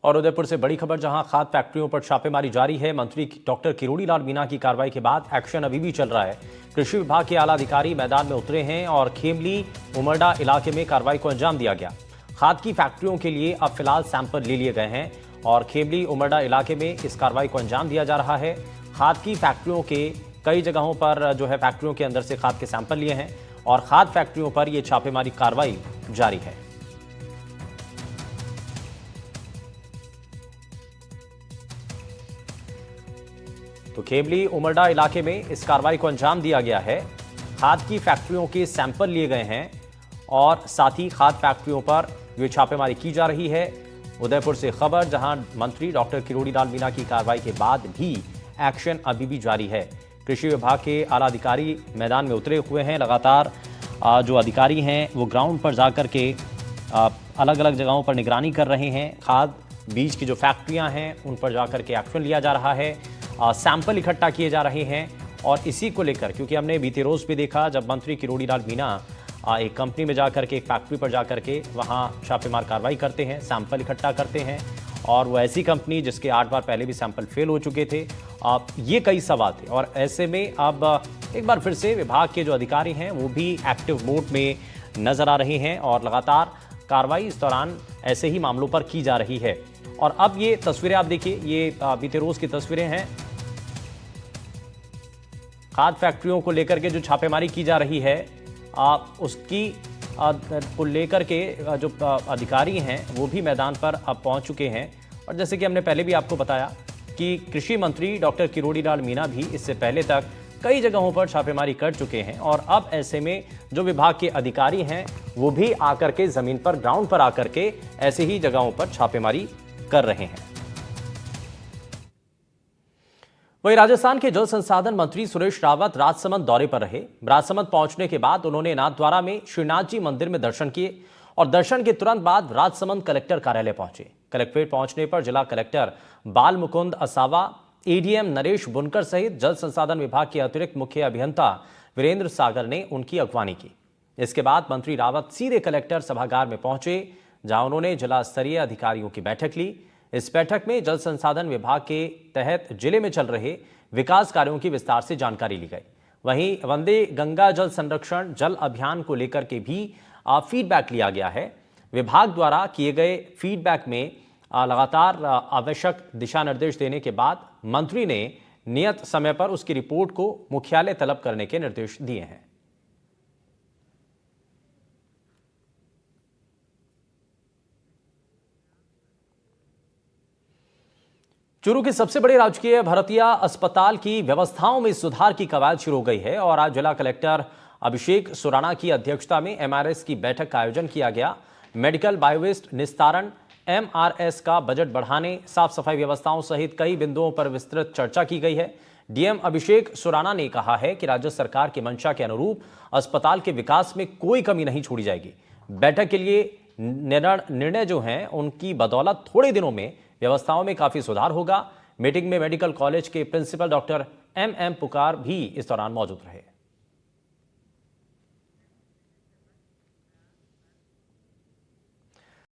और उदयपुर से बड़ी खबर, जहां खाद फैक्ट्रियों पर छापेमारी जारी है। मंत्री डॉक्टर किरोड़ी लाल मीणा की कार्रवाई के बाद एक्शन अभी भी चल रहा है। कृषि विभाग के आला अधिकारी मैदान में उतरे हैं और खेमली उमरडा इलाके में कार्रवाई को अंजाम दिया गया। खाद की फैक्ट्रियों के लिए अब फिलहाल सैंपल ले लिए गए हैं और खेमली उमरडा इलाके में इस कार्रवाई को अंजाम दिया जा रहा है। खाद की फैक्ट्रियों के कई जगहों पर फैक्ट्रियों के अंदर से खाद के सैंपल लिए हैं और खाद फैक्ट्रियों पर यह छापेमारी कार्रवाई जारी है। तो खेमली उमरडा इलाके में इस कार्रवाई को अंजाम दिया गया है। खाद की फैक्ट्रियों के सैंपल लिए गए हैं और साथ ही खाद फैक्ट्रियों पर यह छापेमारी की जा रही है। उदयपुर से खबर, जहां मंत्री डॉक्टर किरोड़ी लाल मीणा की कार्रवाई के बाद भी एक्शन अभी भी जारी है। कृषि विभाग के आला अधिकारी मैदान में उतरे हुए हैं। लगातार जो अधिकारी हैं वो ग्राउंड पर जाकर के अलग अलग जगहों पर निगरानी कर रहे हैं। खाद बीज की जो फैक्ट्रियां हैं उन पर जाकर के एक्शन लिया जा रहा है। सैंपल इकट्ठा किए जा रहे हैं और इसी को लेकर, क्योंकि हमने बीते रोज भी देखा जब मंत्री किरोड़ी लाल मीणा एक कंपनी में जाकर के, एक फैक्ट्री पर जाकर के वहां छापेमार कार्रवाई करते हैं, सैंपल इकट्ठा करते हैं और वो ऐसी कंपनी जिसके 8 बार पहले भी सैंपल फेल हो चुके थे। ये कई सवाल थे और ऐसे में अब एक बार फिर से विभाग के जो अधिकारी हैं वो भी एक्टिव मोड में नजर आ रहे हैं और लगातार कार्रवाई इस दौरान ऐसे ही मामलों पर की जा रही है। और अब ये तस्वीरें आप देखिए, ये बीते रोज की तस्वीरें हैं। खाद फैक्ट्रियों को लेकर के जो छापेमारी की जा रही है उसकी को लेकर के जो अधिकारी हैं वो भी मैदान पर अब पहुंच चुके हैं। और जैसे कि हमने पहले भी आपको बताया कि कृषि मंत्री डॉक्टर किरोड़ी लाल मीणा भी इससे पहले तक कई जगहों पर छापेमारी कर चुके हैं और अब ऐसे में जो विभाग के अधिकारी हैं वो भी आकर के जमीन पर, ग्राउंड पर आकर के ऐसे ही जगहों पर छापेमारी कर रहे हैं। वहीं राजस्थान के जल संसाधन मंत्री सुरेश रावत राजसमंद दौरे पर रहे। राजसमंद पहुंचने के बाद उन्होंने नाथद्वारा में श्रीनाथ जी मंदिर में दर्शन किए और दर्शन के तुरंत बाद राजसमंद कलेक्टर कार्यालय पहुंचे। कलेक्ट्रेट पहुंचने पर जिला कलेक्टर बाल मुकुंद असावा, एडीएम नरेश बुनकर सहित जल संसाधन विभाग के अतिरिक्त मुख्य अभियंता वीरेंद्र सागर ने उनकी अगवानी की। इसके बाद मंत्री रावत सीधे कलेक्टर सभागार में पहुंचे, जहां उन्होंने जिला स्तरीय अधिकारियों की बैठक ली। इस बैठक में जल संसाधन विभाग के तहत जिले में चल रहे विकास कार्यों की विस्तार से जानकारी ली गई। वहीं वंदे गंगा जल संरक्षण जल अभियान को लेकर के भी फीडबैक लिया गया है। विभाग द्वारा किए गए फीडबैक में लगातार आवश्यक दिशा निर्देश देने के बाद मंत्री ने नियत समय पर उसकी रिपोर्ट को मुख्यालय तलब करने के निर्देश दिए हैं। चूरू की सबसे बड़ी राजकीय भरतिया अस्पताल की व्यवस्थाओं में सुधार की कवायद शुरू हो गई है और आज जिला कलेक्टर अभिषेक सुराणा की अध्यक्षता में एमआरएस की बैठक का आयोजन किया गया। मेडिकल बायोवेस्ट निस्तारण, एमआरएस का बजट बढ़ाने, साफ सफाई व्यवस्थाओं सहित कई बिंदुओं पर विस्तृत चर्चा की गई है। डीएम अभिषेक सुराणा ने कहा है कि राज्य सरकार की मंशा के अनुरूप अस्पताल के विकास में कोई कमी नहीं छोड़ी जाएगी। बैठक के लिए निर्णय जो हैं उनकी बदौलत थोड़े दिनों में व्यवस्थाओं में काफी सुधार होगा। मीटिंग में मेडिकल कॉलेज के प्रिंसिपल डॉक्टर एम पुकार भी इस दौरान मौजूद रहे।